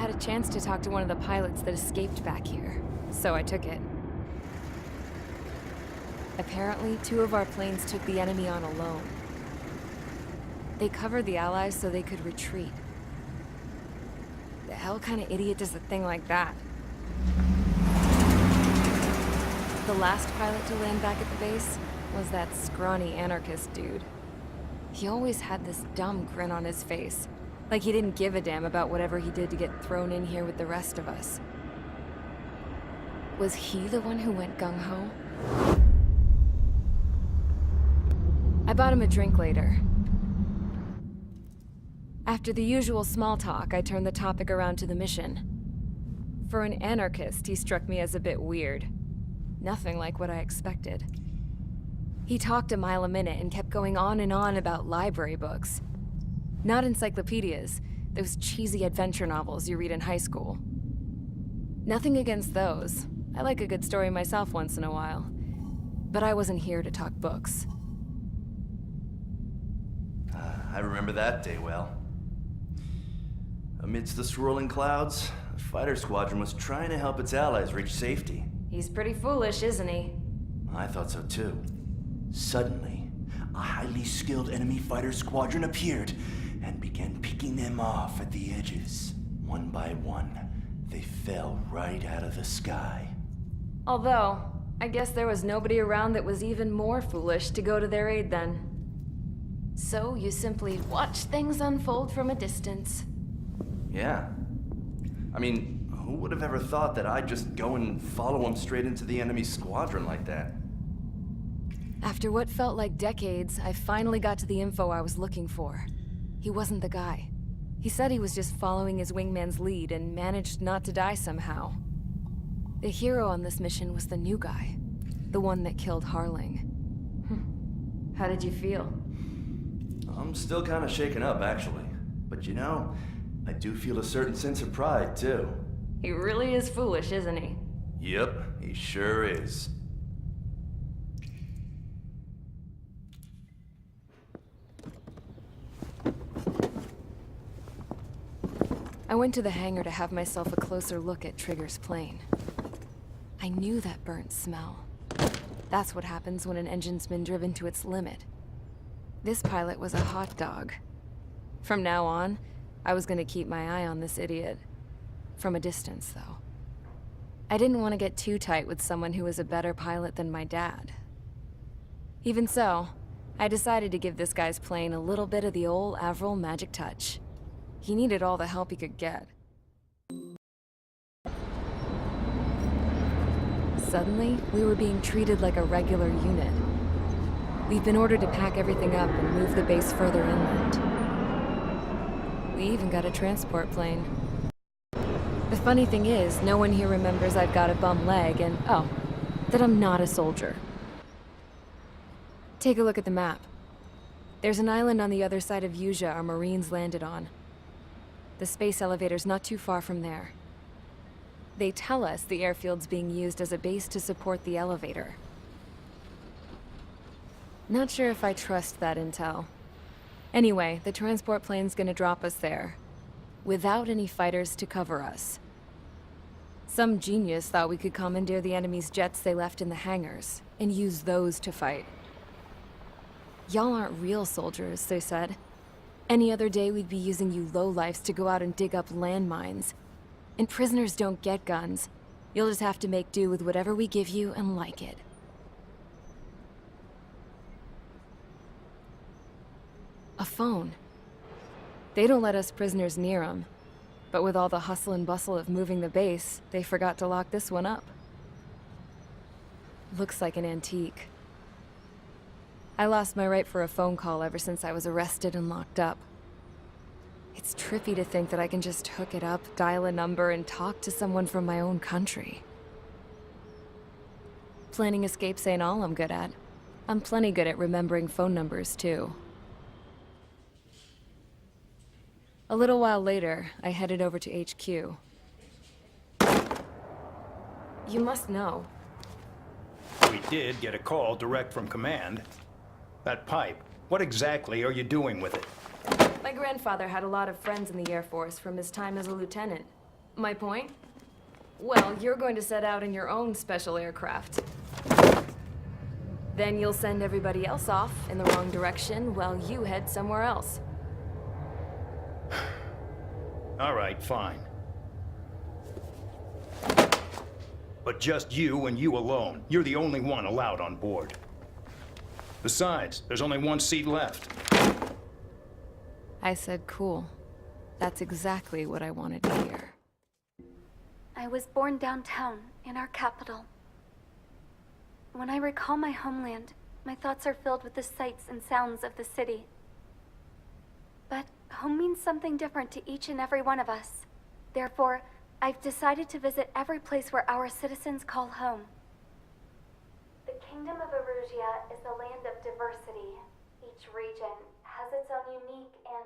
had a chance to talk to one of the pilots that escaped back here, so I took it. Apparently, 2 of our planes took the enemy on alone. They covered the Allies so they could retreat. The hell kind of idiot does a thing like that? The last pilot to land back at the base was that scrawny anarchist dude. He always had this dumb grin on his face, like he didn't give a damn about whatever he did to get thrown in here with the rest of us. Was he the one who went gung-ho? I bought him a drink later. After the usual small talk, I turned the topic around to the mission. For an anarchist, he struck me as a bit weird. Nothing like what I expected. He talked a mile a minute and kept going on and on about library books. Not encyclopedias, those cheesy adventure novels you read in high school. Nothing against those. I like a good story myself once in a while. But I wasn't here to talk books. I remember that day well. Amidst the swirling clouds, the fighter squadron was trying to help its allies reach safety. He's pretty foolish, isn't he? I thought so too. Suddenly, a highly skilled enemy fighter squadron appeared and began picking them off at the edges. One by one, they fell right out of the sky. Although, I guess there was nobody around that was even more foolish to go to their aid then. So you simply watch things unfold from a distance. Yeah. I mean, who would have ever thought that I'd just go and follow him straight into the enemy squadron like that? After what felt like decades, I finally got to the info I was looking for. He wasn't the guy. He said he was just following his wingman's lead and managed not to die somehow. The hero on this mission was the new guy. The one that killed Harling. How did you feel? I'm still kind of shaken up, actually. But you know, I do feel a certain sense of pride, too. He really is foolish, isn't he? Yep, he sure is. I went to the hangar to have myself a closer look at Trigger's plane. I knew that burnt smell. That's what happens when an engine's been driven to its limit. This pilot was a hot dog. From now on, I was gonna keep my eye on this idiot. From a distance, though. I didn't want to get too tight with someone who was a better pilot than my dad. Even so, I decided to give this guy's plane a little bit of the old Avril magic touch. He needed all the help he could get. Suddenly, we were being treated like a regular unit. We've been ordered to pack everything up and move the base further inland. We even got a transport plane. The funny thing is, no one here remembers I've got a bum leg and, oh, that I'm not a soldier. Take a look at the map. There's an island on the other side of Yuja our Marines landed on. The space elevator's not too far from there. They tell us the airfield's being used as a base to support the elevator. Not sure if I trust that intel. Anyway, the transport plane's gonna drop us there, without any fighters to cover us. Some genius thought we could commandeer the enemy's jets they left in the hangars, and use those to fight. Y'all aren't real soldiers, they said. Any other day we'd be using you lowlifes to go out and dig up landmines. And prisoners don't get guns. You'll just have to make do with whatever we give you and like it. A phone. They don't let us prisoners near them. But with all the hustle and bustle of moving the base, they forgot to lock this one up. Looks like an antique. I lost my right for a phone call ever since I was arrested and locked up. It's trippy to think that I can just hook it up, dial a number, and talk to someone from my own country. Planning escapes ain't all I'm good at. I'm plenty good at remembering phone numbers, too. A little while later, I headed over to HQ. You must know. We did get a call direct from command. That pipe, what exactly are you doing with it? My grandfather had a lot of friends in the Air Force from his time as a lieutenant. My point? Well, you're going to set out in your own special aircraft. Then you'll send everybody else off in the wrong direction while you head somewhere else. All right, fine. But just you and you alone. You're the only one allowed on board. Besides, there's only one seat left. I said cool. That's exactly what I wanted to hear. I was born downtown, in our capital. When I recall my homeland, my thoughts are filled with the sights and sounds of the city. But home means something different to each and every one of us. Therefore, I've decided to visit every place where our citizens call home. The Kingdom of Erusia is a land of diversity. Each region has its own unique and